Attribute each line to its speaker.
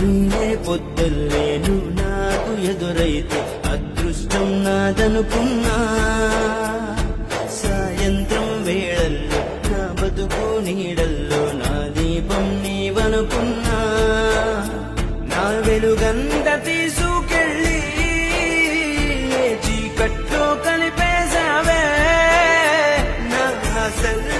Speaker 1: పొద్దున్నే పొద్దుల్లే నువ్వు నాకు ఎదురైతే అదృష్టం నాదనుకున్నా. సాయంత్రం వేళల్లో నా బతుకు నీడల్లో నా దీపం నీవనుకున్నా. నా వెలుగంత తీసుకెళ్ళి చీకట్లో కలిపేశావే. నా ఆశల్లో